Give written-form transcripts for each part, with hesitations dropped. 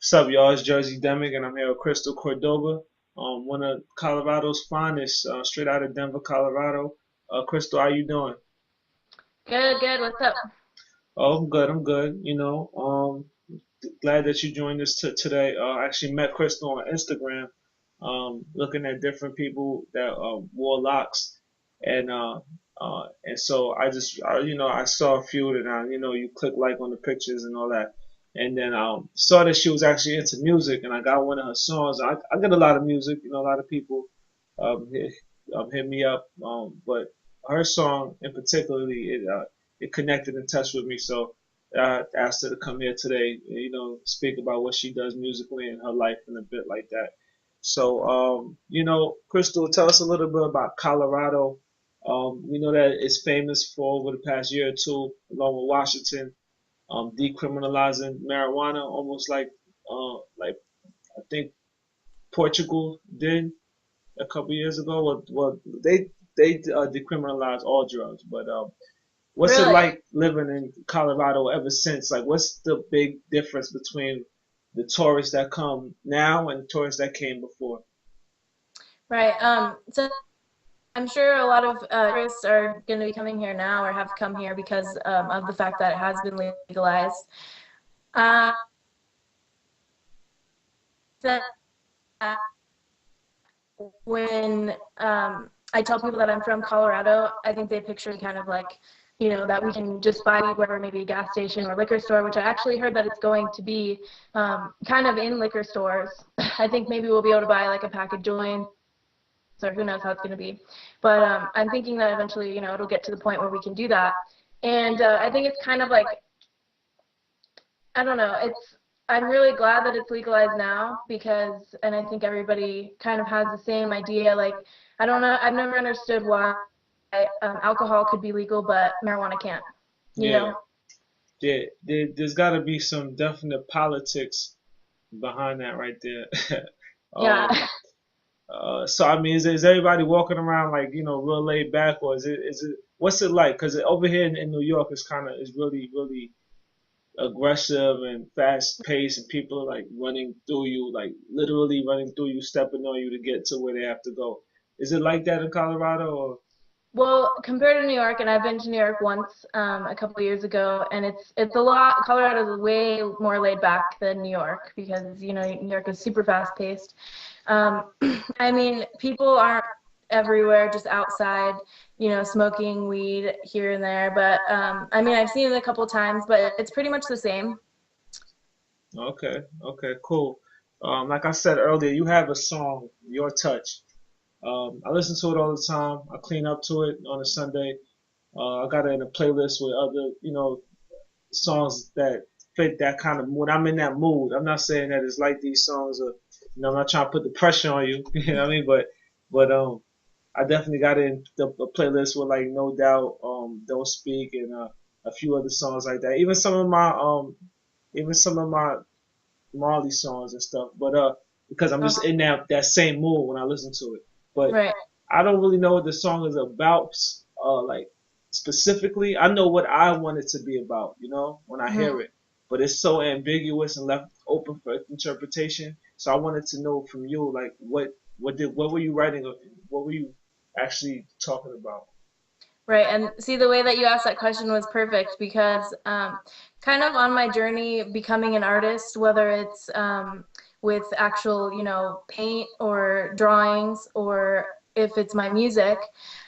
What's up, y'all? It's Jersey Demic, and I'm here with Crystal Cordova, one of Colorado's finest, straight out of Denver, Colorado. Crystal, how you doing? Good, good. What's up? Oh, I'm good. I'm good. Glad that you joined us today. I actually met Crystal on Instagram, looking at different people that wore locks, and so I saw a few, and you click like on the pictures and all that, and then saw that she was actually into music, and I got one of her songs. I get a lot of music, a lot of people hit, hit me up, but her song in particularly it connected and touched with me, so. I asked her to come here today, speak about what she does musically in her life and a bit like that. So, Crystal, tell us a little bit about Colorado. We know that it's famous for over the past year or two, along with Washington, decriminalizing marijuana, almost like I think Portugal did a couple years ago. Well, they decriminalized all drugs, but what's it Really? like living in Colorado ever since? Like, what's the big difference between the tourists that come now and the tourists that came before? Right. So I'm sure a lot of tourists are going to be coming here now or have come here because of the fact that it has been legalized. Uh, that when I tell people that I'm from Colorado, I think they picture kind of like, that we can just buy weed wherever, maybe a gas station or liquor store, which I actually heard that it's going to be kind of in liquor stores. I think maybe we'll be able to buy like a pack of joints or who knows how it's going to be. But I'm thinking that eventually, it'll get to the point where we can do that. And I think it's kind of like, I don't know, I'm really glad that it's legalized now because, and I think everybody kind of has the same idea. Like, I don't know, I've never understood why alcohol could be legal, but marijuana can't, you Yeah, know? there's got to be some definite politics behind that right there. Yeah. um, so I mean, is everybody walking around like real laid back, or is it what's it like? Because over here in New York, is really aggressive and fast paced, and people are like running through you, like literally running through you, stepping on you to get to where they have to go. Is it like that in Colorado? Or Well, compared to New York, and I've been to New York once a couple of years ago, and it's a lot. Colorado is way more laid back than New York because New York is super fast paced. I mean, people aren't everywhere, just outside, smoking weed here and there. But I mean, I've seen it a couple of times, but it's pretty much the same. okay, okay, cool. Like I said earlier, you have a song, Your Touch. I listen to it all the time. I clean up to it on a Sunday. I got it in a playlist with other, songs that fit that kind of mood. I'm in that mood. I'm not saying that it's like these songs are, I'm not trying to put the pressure on you, you know what I mean? But I definitely got in the playlist with like No Doubt, Don't Speak, and a few other songs like that. Even some of my Marley songs and stuff. But because I'm just Uh-huh. in that same mood when I listen to it. But Right. I don't really know what the song is about, like specifically. I know what I want it to be about, when I Hmm. hear it. But it's so ambiguous and left open for interpretation. So I wanted to know from you, like, what were you writing? What were you actually talking about? Right. And see, the way that you asked that question was perfect because kind of on my journey becoming an artist, whether it's with actual, paint or drawings, or if it's my music,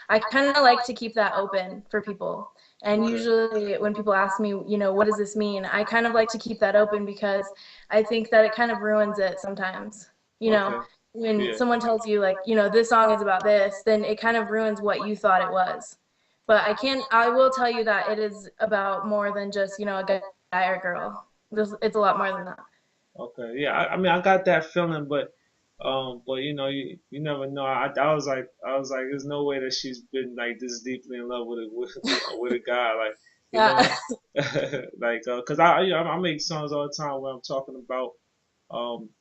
I kind of like to keep that open for people. And Okay. usually when people ask me, what does this mean? I kind of like to keep that open because I think that it kind of ruins it sometimes. You know, Okay. when Yeah. someone tells you, like, this song is about this, then it kind of ruins what you thought it was. But I will tell you that it is about more than just, a guy or girl. It's a lot more than that. Okay, yeah. I mean, I got that feeling, but you never know. I was like, there's no way that she's been like this deeply in love with with a guy, like, you Yeah. know, like, cause I make songs all the time where I'm talking about,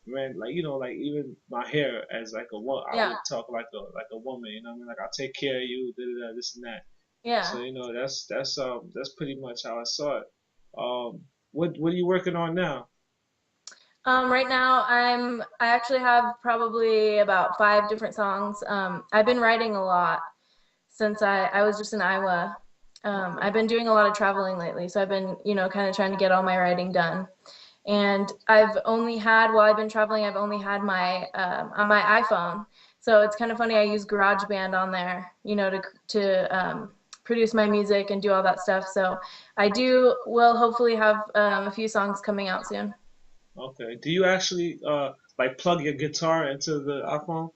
man, like, like even my hair as like a woman, I Yeah. would talk like a woman, you know what I mean? Like, I'll take care of you, da da da, this and that. So Yeah. that's pretty much how I saw it. What are you working on now? Right now, I actually have probably about 5 different songs. I've been writing a lot since I was just in Iowa. I've been doing a lot of traveling lately, so I've been, kind of trying to get all my writing done. And while I've been traveling, I've only had my on my iPhone. So it's kind of funny. I use GarageBand on there, to produce my music and do all that stuff. So will hopefully have a few songs coming out soon. Okay. Do you actually like plug your guitar into the iPhone?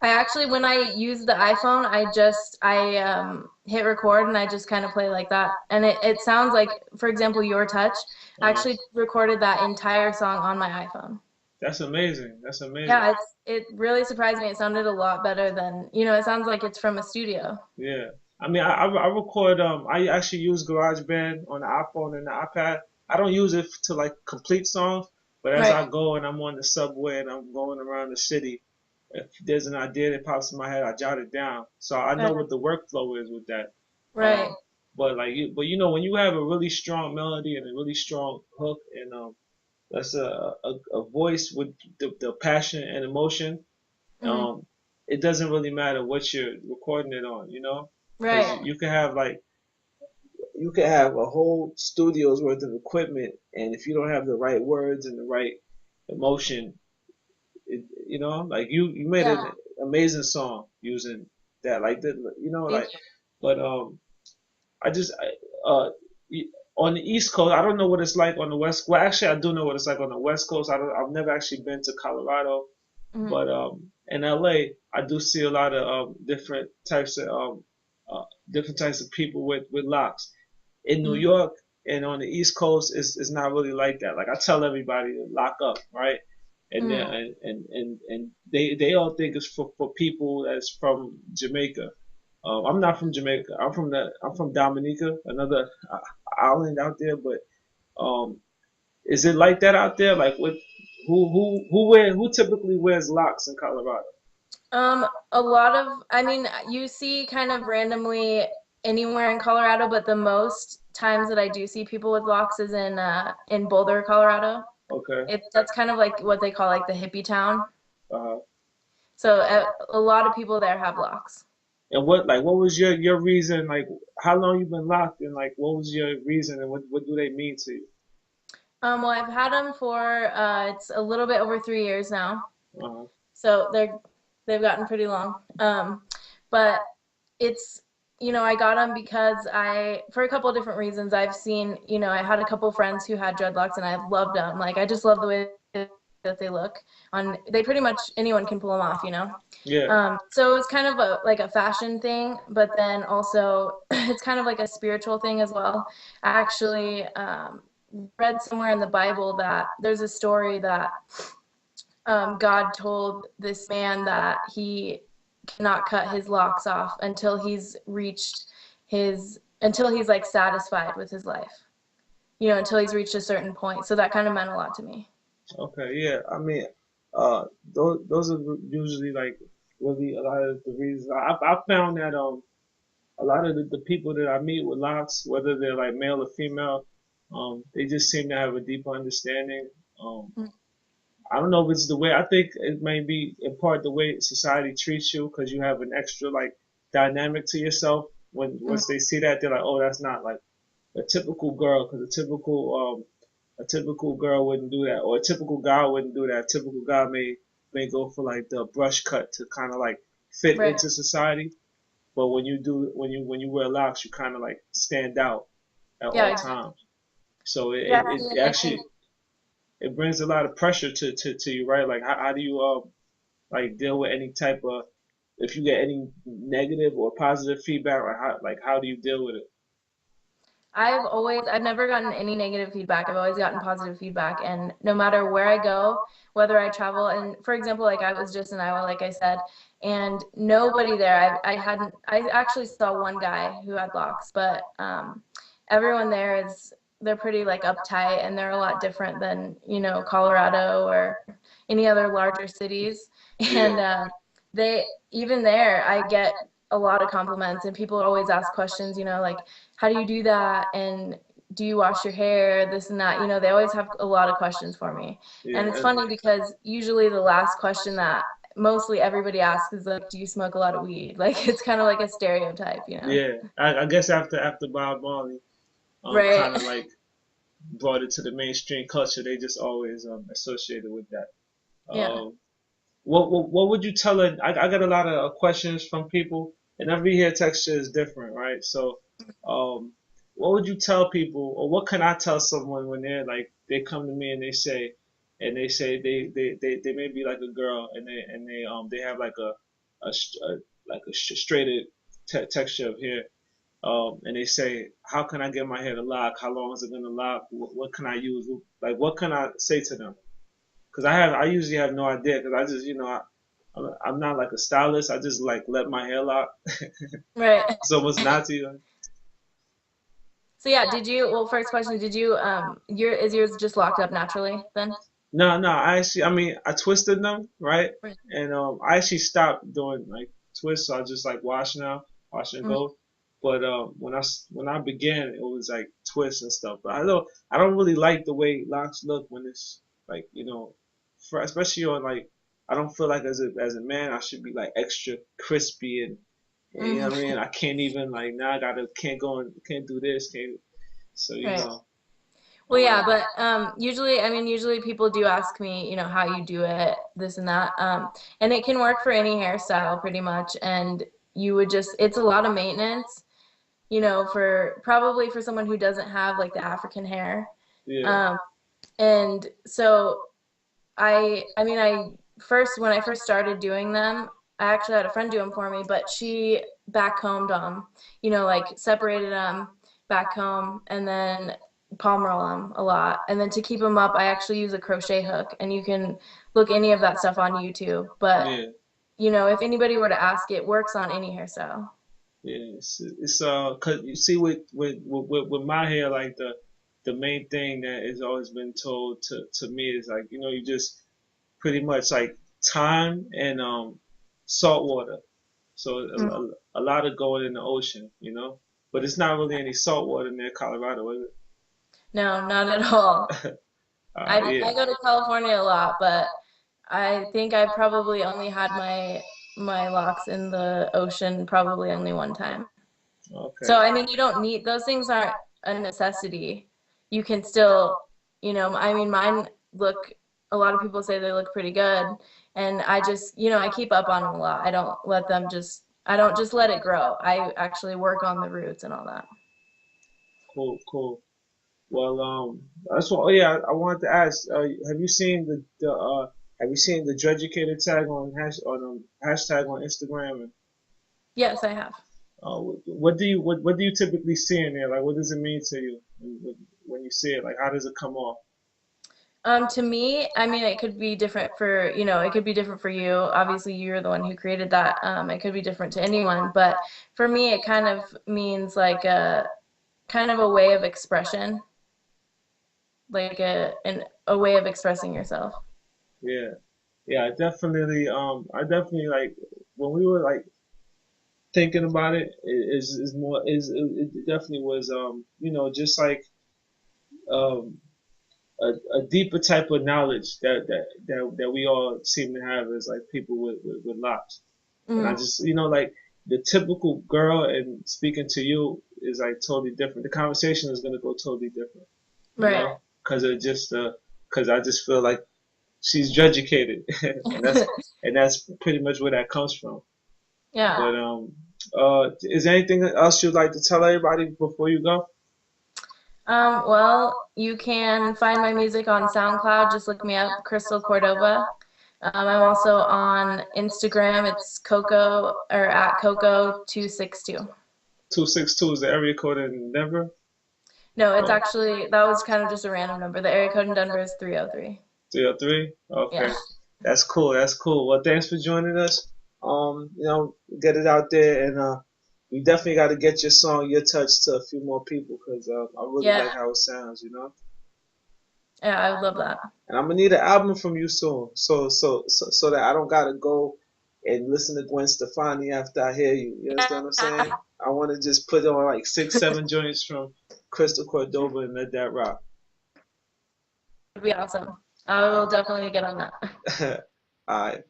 When I use the iPhone, I hit record and I just kind of play like that. And it sounds like, for example, Your Touch. I Uh, actually recorded that entire song on my iPhone. that's amazing. That's amazing. Yeah, it really surprised me. It sounded a lot better than, it sounds like it's from a studio. Yeah. I mean, I record. I actually use GarageBand on the iPhone and the iPad. I don't use it to like complete songs, but as Right, I go and I'm on the subway and I'm going around the city, if there's an idea that pops in my head, I jot it down. So I know what the workflow is with that. right. But like, but when you have a really strong melody and a really strong hook and that's a voice with the passion and emotion, Hmm. um, it doesn't really matter what you're recording it on, because Right. you can have like you can have a whole studio's worth of equipment, and if you don't have the right words and the right emotion, like you made Yeah. an amazing song using that, like that, Thank like, but I just on the East Coast, I don't know what it's like on the West. Well, actually, I do know what it's like on the West Coast. I've never actually been to Colorado, you. Hmm. but in LA, I do see a lot of different types of people with locks. In New Hmm. York and on the East Coast, it's not really like that. Like I tell everybody to lock up, right? And Hmm. they all think it's for people that's from Jamaica. I'm not from Jamaica. I'm from Dominica, another island out there. But um, is it like that out there? Like what? Who typically wears locks in Colorado? A lot of, I mean, you see kind of randomly anywhere in Colorado, but the most times that I do see people with locks is in Boulder, Colorado. Okay. That's kind of like what they call like the hippie town. Uh, So a lot of people there have locks. and what was your reason? Like how long you been locked, and like what was your reason, and what do they mean to you? Well, I've had them for it's a little bit over 3 years now, Uh, so they've gotten pretty long. But it's I got them because for a couple of different reasons. I've seen I had a couple friends who had dreadlocks and I loved them. Like I just love the way that they look. They pretty much anyone can pull them off. yeah. So it's kind of like a fashion thing, but then also it's kind of like a spiritual thing as well. I actually read somewhere in the Bible that there's a story that God told this man that he cannot cut his locks off until he's like satisfied with his life, until he's reached a certain point. So that kind of meant a lot to me. Okay. Yeah. I mean, those are usually like really a lot of the reasons. I found that a lot of the people that I meet with locks, whether they're like male or female, they just seem to have a deeper understanding. Um, I don't know if it's the way. I think it may be in part the way society treats you because you have an extra like dynamic to yourself. When Mm-hmm. once they see that, they're like, oh, that's not like a typical girl because a typical girl wouldn't do that, or a typical guy wouldn't do that. A typical guy may go for like the brush cut to kind of like fit Right. into society. But when you wear locks, you kind of like stand out at Yeah, all times. So yeah, it I think actually it brings a lot of pressure to you, right? Like how do you like deal with any type of if you get any negative or positive feedback, or how do you deal with it? I've never gotten any negative feedback. I've always gotten positive feedback. And no matter where I go, whether I travel, and for example, like I was just in Iowa, like I said, and nobody there, I actually saw one guy who had locks, but everyone there they're pretty like uptight and they're a lot different than, Colorado or any other larger cities. Yeah. And even there, I get a lot of compliments and people always ask questions, like, how do you do that? And do you wash your hair, this and that. You know, they always have a lot of questions for me. And it's Yeah, funny because usually the last question that mostly everybody asks is like, do you smoke a lot of weed? Like it's kind of like a stereotype, you know? yeah. I guess after Bob Marley, Right. kind of like brought it to the mainstream culture, they just always associated with that. Yeah. Um, what would you tell her? I got a lot of questions from people, and every hair texture is different, right? So, um, what would you tell people, or what can I tell someone when they're like they come to me and they say they may be like a girl and they have like a straighter texture of hair, and they say, how can I get my hair to lock? How long is it gonna lock? What can I use? Like, what can I say to them? Because I usually have no idea because I just I'm not like a stylist. I just like let my hair lock. Right. So what's not to you? So yeah, did you, well, first question, did you, is yours just locked up naturally then? No. I mean, I twisted them, right? Right. And I actually stopped doing like twists. So I just like wash now, wash and Mhm. go. But when I began, it was like twists and stuff. But I don't really like the way locks look when it's like especially on like I don't feel like as a man I should be like extra crispy and you know Mhm. what I mean. I can't even like now I gotta can't go and can't do this can't so Right. I Well, yeah, like but usually, I mean, usually people do ask me, you know, how you do it, this and that. And it can work for any hairstyle pretty much. And you would just, it's a lot of maintenance, you know, for probably for someone who doesn't have like the African hair. yeah Um, and so I mean, when I first started doing them, I actually had a friend do them for me, but she backcombed them, you know, like separated them back home and then palm roll them a lot. And then to keep them up, I actually use a crochet hook, and you can look any of that stuff on YouTube. But, yeah. you know, if anybody were to ask, it works on any hairstyle. Yeah, it's cause you see with my hair like the main thing that has always been told to me is like you just pretty much like time and salt water. So Mm. a lot of going in the ocean, but it's not really any salt water near Colorado, is No, not at all. it? I Yeah. go to California a lot, but I think I probably only had my locks in the ocean probably only one time. Okay. So I mean, you don't need those things aren't a necessity. You can still, you know, I mean, mine look. A lot of people say they look pretty good, and I just, you know, I keep up on them a lot. I don't let them just. I don't just let it grow. I actually work on the roots and all that. Cool. Well, that's what. Oh yeah, I wanted to ask. Have you seen the Dreaducated tag on hashtag on Instagram? And Yes, I have. what do you typically see in there? Like, what does it mean to you when you see it? Like, how does it come off? To me, I mean, it could be different for, you know, it could be different for you. Obviously, you're the one who created that. It could be different to anyone, but for me, it kind of means like a kind of a way of expression, like a way of expressing yourself. Yeah, yeah. I definitely like when we were like thinking about it. Is more is it definitely was just like um a deeper type of knowledge that we all seem to have as like people with locks. And I Mm, just, like the typical girl and speaking to you is like totally different. The conversation is going to go totally different, right. because it just, because I just feel like she's educated, and that's pretty much where that comes from. Yeah. But is there anything else you'd like to tell everybody before you go? Well, you can find my music on SoundCloud. Just look me up, Crystal Cordova. I'm also on Instagram. It's Coco or at Coco262. 262 is the area code in Denver. No, it's actually, that was kind of just a random number. The area code in Denver is 303. 303. Yeah. Okay, that's cool. That's cool. Well, thanks for joining us. Get it out there, and we definitely got to get your song, "Your Touch," to a few more people because I really Yeah. like how it sounds. Yeah, I would love that. And I'm gonna need an album from you soon, so that I don't gotta go and listen to Gwen Stefani after I hear you. You understand what I'm saying? I want to just put on like 6, 7 joints from Crystal Cordova and let that rock. It'd be awesome. I will definitely get on that. All right.